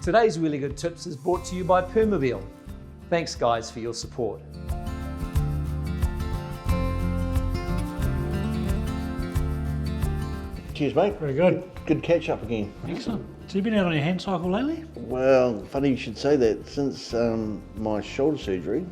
Today's Wheelie Good Tips is brought to you by Permobil. Thanks guys for your support. Cheers, mate. Very good. Good catch up again. Excellent. So you've been out on your hand cycle lately? Well, funny you should say that. Since my shoulder surgery,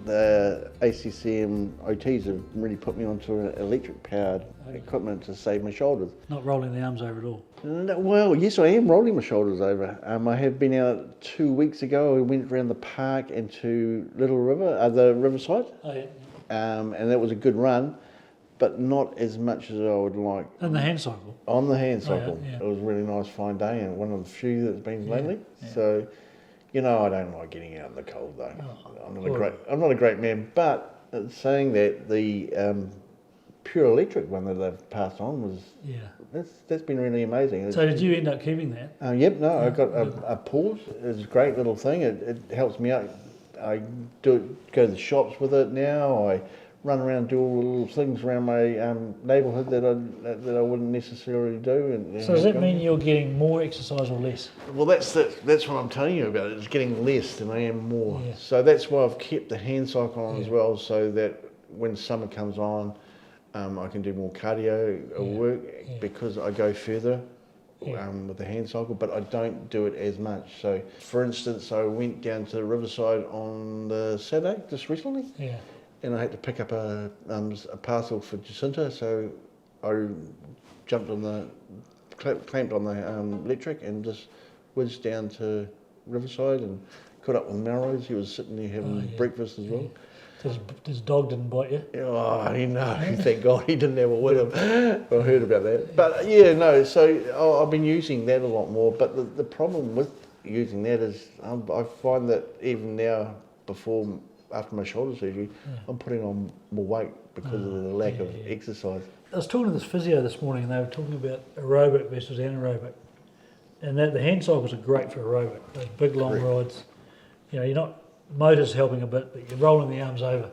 the ACCM OTs have really put me onto an electric powered equipment to save my shoulders. Not rolling the arms over at all? No, well, yes, I am rolling my shoulders over. I have been out 2 weeks ago. I went around the park and to Little River, the riverside. Oh yeah. And that was a good run, but not as much as I would like. On the hand cycle? On the hand cycle. Yeah. It was a really nice fine day and one of the few that's been lately. Yeah. So, you know, I don't like getting out in the cold though. Oh, I'm not a great man, but saying that, the pure electric one that they've passed on was, that's been really amazing. So did you end up keeping that? Yep, no, I got a pause. It's a great little thing. It helps me out. I go to the shops with it now. I run around and do all the little things around my neighbourhood that I wouldn't necessarily do. And so does that mean you're getting more exercise or less? Well, that's what I'm telling you about. It's getting less than I am more. Yeah. So that's why I've kept the hand cycle on as well, so that when summer comes on, I can do more cardio work because I go further with the hand cycle, but I don't do it as much. So, for instance, I went down to the riverside on the Saturday just recently. Yeah. And I had to pick up a parcel for Jacinta, so I jumped on the, clamped on the electric and just whizzed down to Riverside and caught up with Melrose. He was sitting there having breakfast as well. His dog didn't bite you? Oh, no, thank God he didn't have it with him. I heard about that. But yeah, no, so I've been using that a lot more, but the problem with using that is I find that even now, after my shoulder surgery, I'm putting on more weight because of the lack of exercise. I was talking to this physio this morning and they were talking about aerobic versus anaerobic. And that the hand cycles are great for aerobic, those big long rides. You know, you're not, motor's helping a bit, but you're rolling the arms over.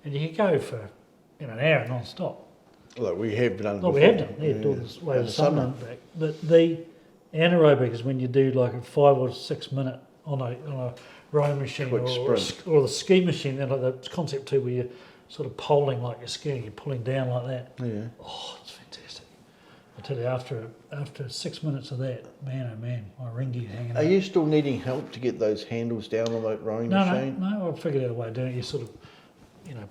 And you can go for an hour non-stop. Like we have done before. We have done, all this way to the sun back. But the anaerobic is when you do like a 5 or 6 minute on a rowing machine or the ski machine, then like the concept too, where you're sort of poling like you're skiing, you're pulling down like that. Yeah. Oh, it's fantastic. I tell you, after 6 minutes of that, man, oh man, my ringy hanging out. Are you still needing help to get those handles down on that rowing machine? No, I've figured out a way of doing it. You sort of,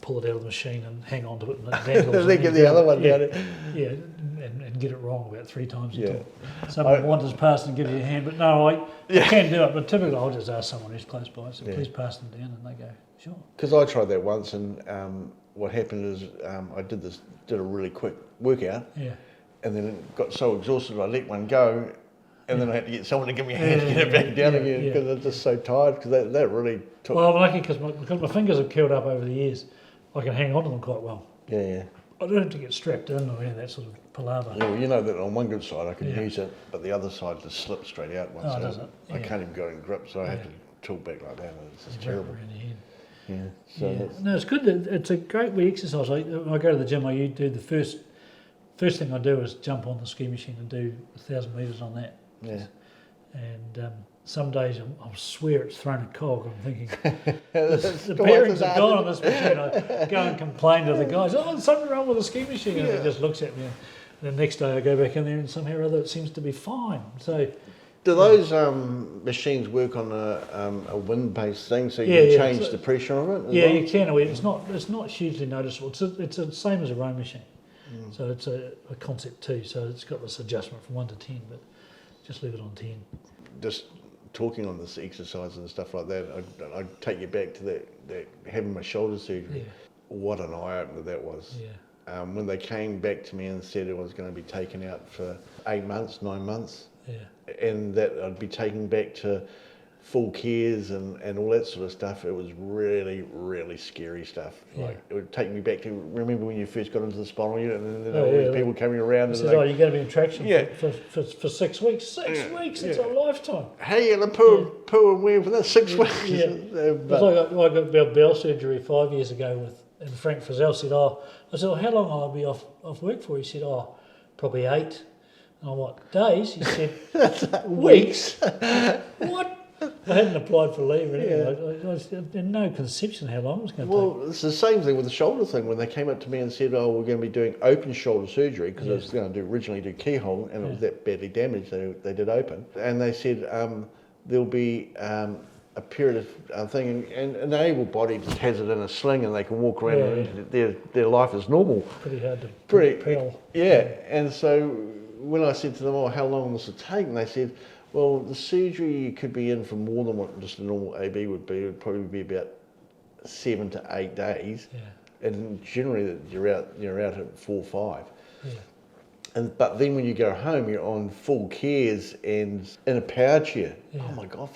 pull it out of the machine and hang on to it and it dangles. They get the other one down it. Yeah, and get it wrong about 3 times until someone wanders past and gives you a hand. But no, I can do it, but typically I'll just ask someone who's close by, so please pass them down, and they go, sure. Because I tried that once, and what happened is I did a really quick workout, and then it got so exhausted I let one go, and then I had to get someone to give me a hand to get it back down again because I was just so tired, because that really took... Well, I'm lucky because my fingers have curled up over the years. I can hang on to them quite well. Yeah. I don't have to get strapped in or any of that sort of palaver. Yeah, well, you know that on one good side I can use it, but the other side just slips straight out once. Oh, does it? Yeah. I can't even go in grip, so I have to tilt back like that, and it's just terrible. Yeah, so no, it's good. It's a great wee exercise. When I go to the gym, I do the first thing I do is jump on the ski machine and do 1,000 metres on that. Yeah. And some days I swear it's thrown a cog. I'm thinking, the bearings are gone on this machine. I go and complain to the guys, there's something wrong with the ski machine. And he just looks at me. And the next day I go back in there and somehow or other it seems to be fine. So, do those machines work on a wind-based thing, so you can change the pressure on it? You can. It's not hugely noticeable. It's the same as a rowing machine. So it's a concept too. So it's got this adjustment from 1 to 10, but just leave it on 10. Just talking on this exercise and stuff like that, I take you back to that having my shoulder surgery. What an eye-opener that was. When they came back to me and said it was going to be taken out for 8 months, 9 months, and that I'd be taken back to full cares and all that sort of stuff, it was really, really scary stuff. Like, it would take me back to, remember when you first got into the spinal unit and then all these people coming around. Says, you're going to be in traction for 6 weeks. 6 weeks, it's a lifetime. Hey, you're poo and wear for that 6 weeks. But I got bowel surgery 5 years ago and Frank Frizzell said, I said, how long will I be off work for? He said, probably 8. Oh, what, days? He said, That's like weeks. what? I hadn't applied for leave or anything. I had no conception how long it was going to take. Well, it's the same thing with the shoulder thing. When they came up to me and said, "Oh, we're going to be doing open shoulder surgery," because I was going to originally do keyhole, and it was that badly damaged, they did open. And they said there'll be a period of thing, and an able-bodied just has it in a sling, and they can walk around, and their life is normal. Pretty hard to propel. Yeah, and so when I said to them, "Oh, how long will this take?" and they said, "Well, the surgery you could be in for more than what just a normal AB would be. It would probably be about 7 to 8 days, and generally you're out at 4 or 5. Yeah. But then when you go home, you're on full cares and in a power chair. Yeah. Oh my God,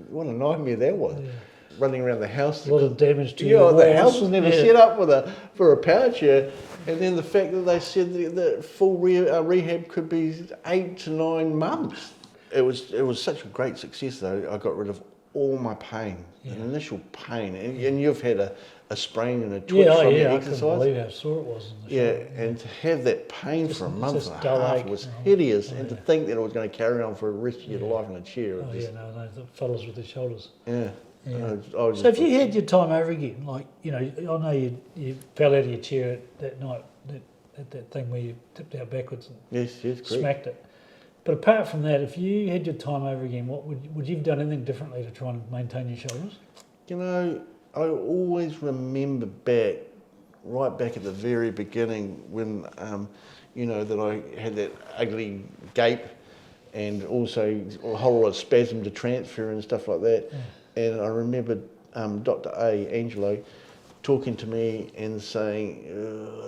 what a nightmare that was! Yeah. Running around the house. A lot of damage to your the house was never set up for a power chair. And then the fact that they said the full rehab could be 8 to 9 months. It was such a great success though. I got rid of all my pain, the initial pain, and you've had a sprain and a twitch from the exercise. I couldn't believe how sore it was. And to have that pain for a month and a half was hideous, and to think that it was going to carry on for the rest of your life in a chair. The fellas with their shoulders. Yeah. So if you had your time over again, like, you know, I know you fell out of your chair that night, that thing where you tipped out backwards and smacked it. But apart from that, if you had your time over again, what would you have done anything differently to try and maintain your shoulders? You know, I always remember right back at the very beginning when, you know, that I had that ugly gape and also a whole lot of spasm to transfer and stuff like that. Yeah. And I remember Dr. Angelo talking to me and saying,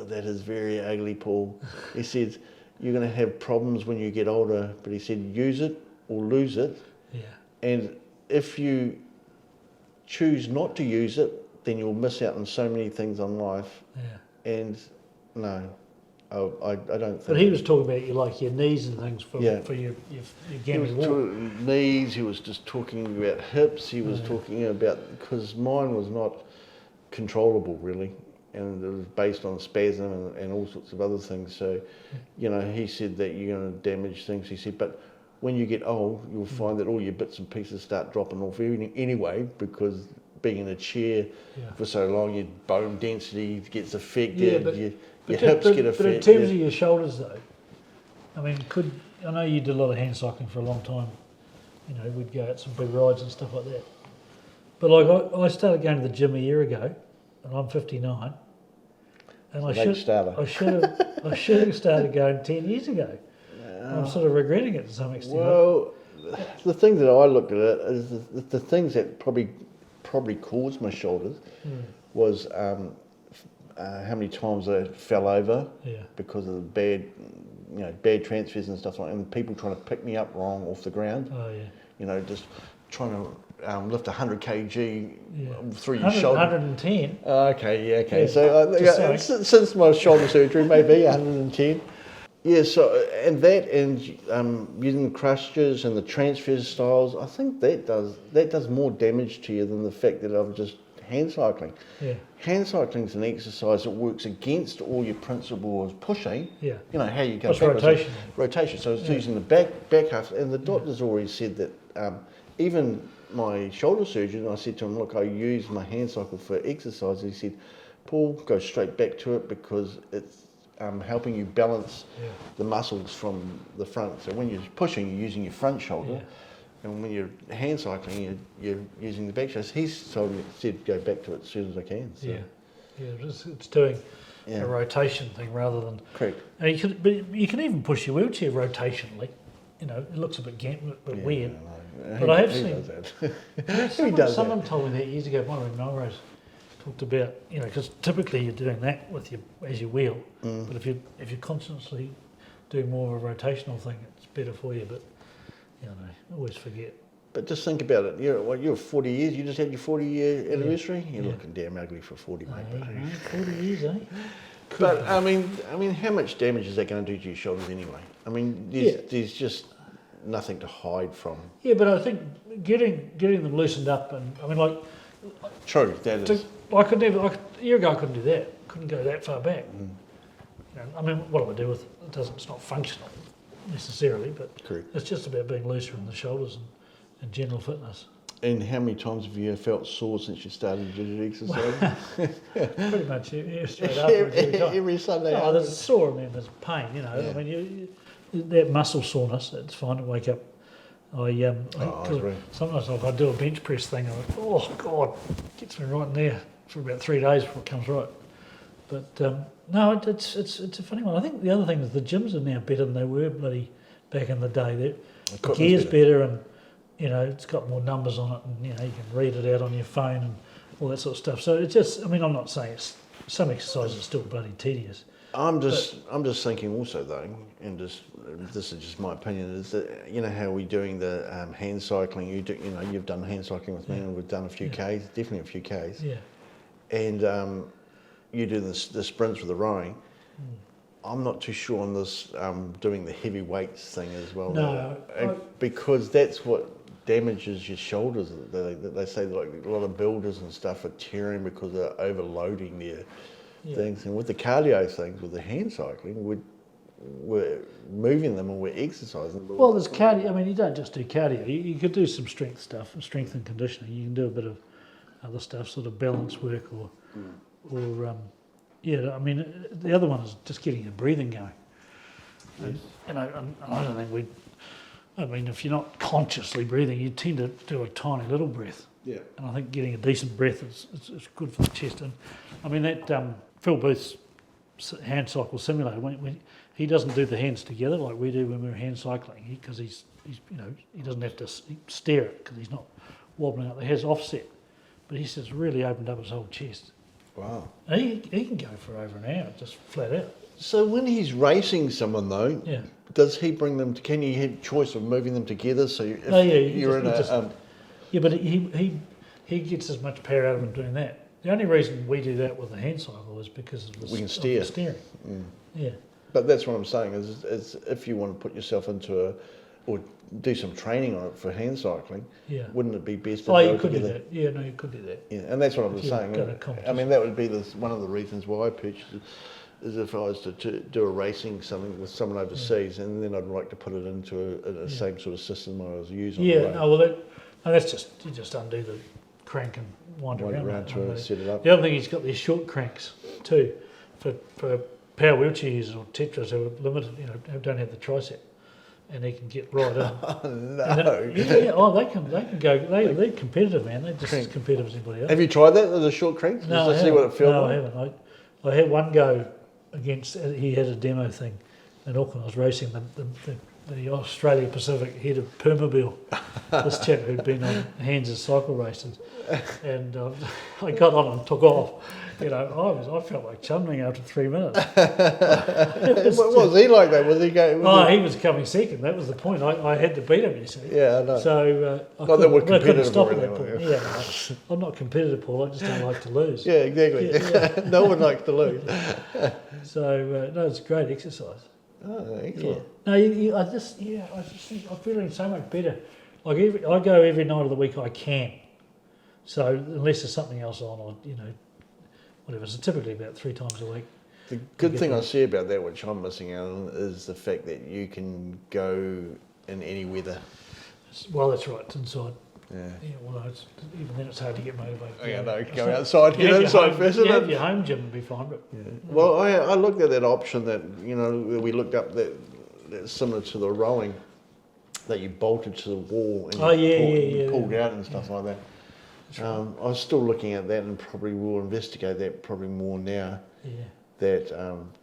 "That is very ugly, Paul." He said, "You're going to have problems when you get older," but he said, "Use it or lose it." Yeah. And if you choose not to use it, then you'll miss out on so many things in life. Yeah. And no, I don't think. But he was talking about your knees and things for your gammy walk. Knees. He was just talking about hips. He was talking about, because mine was not controllable really, and it was based on spasm and all sorts of other things. So, you know, he said that you're going to damage things. He said, but when you get old, you'll find that all your bits and pieces start dropping off anyway, because being in a chair for so long, your bone density gets affected, your hips get affected. But in terms of your shoulders though, I mean, I know you did a lot of hand cycling for a long time. You know, we'd go out some big rides and stuff like that. But like I started going to the gym a year ago, and I'm 59. And I should have started going 10 years ago. I'm sort of regretting it to some extent. Well, the thing that I looked at it is the things that probably caused my shoulders was how many times I fell over because of the bad transfers and stuff like that, and people trying to pick me up wrong off the ground. Oh yeah. You know, just trying to lift 100 kg through your shoulder. 110. Okay. Yeah, so since my shoulder surgery, maybe 110. Yeah, so and using the crutches and the transfer styles, I think that does more damage to you than the fact that I'm just hand cycling. Yeah. Hand cycling is an exercise that works against all your principle of pushing. Yeah. You know how you go. That's rotation. Rotation. So it's using the back half, and the doctors already said that even my shoulder surgeon, I said to him, "Look, I use my hand cycle for exercise." He said, "Paul, go straight back to it because it's helping you balance the muscles from the front. So when you're pushing, you're using your front shoulder, and when you're hand cycling, you're using the back shoulder." He's said go back to it as soon as I can. So. It's doing a rotation thing rather than correct. And you can even push your wheelchair rotationally. You know, it looks a bit weird. But I have seen someone told me that years ago. One of the Melrose talked about, you know, because typically you're doing that as you wheel, but if you're constantly doing more of a rotational thing, it's better for you. But you know, I always forget. But just think about it. You're 40 years. You just had your 40-year anniversary. You're looking damn ugly for 40, mate. 40 years, eh? But I mean, how much damage is that going to do to your shoulders anyway? I mean, there's just nothing to hide from. Yeah, but I think getting them loosened up, and I mean, like. True, that is. A year ago I couldn't do that. Couldn't go that far back. You know, I mean, what do I do with it? It's not functional. necessarily, but Correct. it's just about being looser in the shoulders and general fitness. And how many times have you felt sore since you started to do exercise? Pretty much straight afterwards every Sunday. Oh, there's sore and then there's pain, you know. I mean, that muscle soreness, it's fine to wake up. Sometimes if I do a bench press thing, I'm like, oh God, it gets me right in there for about 3 days before it comes right. But no, it's a funny one. I think the other thing is the gyms are now better than they were bloody back in the day. The gear's better and, you know, it's got more numbers on it and, you know, you can read it out on your phone and all that sort of stuff. So it's just, I mean, I'm not saying some exercises are still bloody tedious. I'm just thinking also though, and this is just my opinion, is that, you know, how we're doing the hand cycling. You've done hand cycling with me, and we've done a few Ks, definitely a few Ks. Yeah. And you do the sprints with the rowing. I'm not too sure on this doing the heavy weights thing as well. No, because that's what damages your shoulders. They say like a lot of builders and stuff are tearing because they're overloading their things. And with the cardio things, with the hand cycling, we're moving them and we're exercising. Well, there's cardio. I mean, you don't just do cardio. You could do some strength stuff, strength and conditioning. You can do a bit of other stuff, sort of balance work or I mean, the other one is just getting your breathing going. And, you know, and I don't think if you're not consciously breathing, you tend to do a tiny little breath. Yeah. And I think getting a decent breath is good for the chest. And I mean, that Phil Booth's hand cycle simulator, when he doesn't do the hands together like we do when we're hand cycling, because he's you know, he doesn't have to steer it because he's not wobbling up. He has offset, but he says really opened up his whole chest. Wow. And he can go for over an hour, just flat out. So when he's racing someone though, does he bring them? Can you have choice of moving them together? So but he gets as much power out of him doing that. The only reason we do that with the hand cycle is because of the steering. Yeah. But that's what I'm saying is if you want to put yourself into or do some training on it for hand cycling, wouldn't it be best to you could do that. Yeah, no, you could do that. Yeah, and that's what I was saying. I mean, that would be one of the reasons why I purchased it, is if I was to do a racing something with someone overseas, and then I'd like to put it into a same sort of system I was using. That's just, you just undo the crank and wind around to set it up. The other thing, he's got these short cranks too, for power wheelchair users or tetras who are limited, you know, who don't have the tricep, and they can get right in. Oh no! They can go. They're competitive, man. They're just as competitive as anybody else. Have you tried that with the short cranks? No, see what it feels like? I haven't. I had one go against. He had a demo thing in Auckland. I was racing the Australia Pacific head of Permobil, this chap who'd been on hands as cycle races, and I got on and took off. You know, I felt like chumling after 3 minutes. What was he like that? Was he going? He was coming second. That was the point. I had to beat him. You see. Yeah, I know. So I couldn't stop at that point. Yeah, I'm not competitive, Paul. I just don't like to lose. Yeah, exactly. No one likes to lose. So no, it's a great exercise. Oh, excellent. Yeah. No, I just think I'm feeling so much better. Like I go every night of the week I can. So unless there's something else on, or whatever. So typically about 3 times a week. The good thing I see about that, which I'm missing out on, is the fact that you can go in any weather. Well, that's right. It's inside. Yeah. Although even then it's hard to get motivated. Go outside, get inside first. You have your home gym and be fine. But well, I looked at that option that we looked up that's similar to the rowing, that you bolted to the wall and pulled out and stuff like that. Right. I was still looking at that and probably will investigate that probably more now. Yeah. That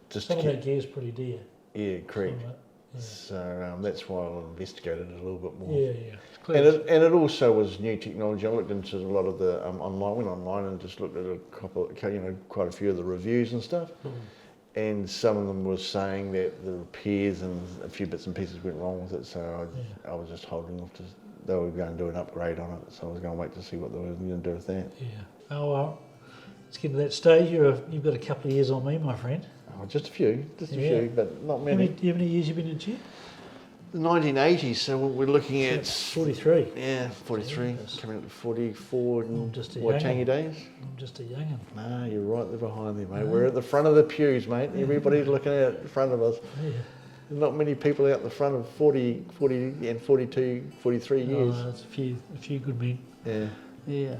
just some of that gear's pretty dear. Yeah, correct. So that's why I'll investigate it a little bit more. Yeah. And it also was new technology. I looked into a lot of the went online and just looked at quite a few of the reviews and stuff. And some of them were saying that the repairs and a few bits and pieces went wrong with it. So I was just holding off they were going to do an upgrade on it. So I was going to wait to see what they were going to do with that. Yeah. Oh well, let's get to that stage. You've got a couple of years on me, my friend. Oh, just a few, but not many. How many years have you been in gym? The 1980s, so we're looking at 43. Yeah, 43, coming up to 44 in Waitangi days. I'm just a young'un. No, you're right there behind me, mate. We're at the front of the pews, mate. Everybody's looking out in front of us. not many people out the front of 40 and 42, 43 years. That's a few good men. Yeah. Yeah.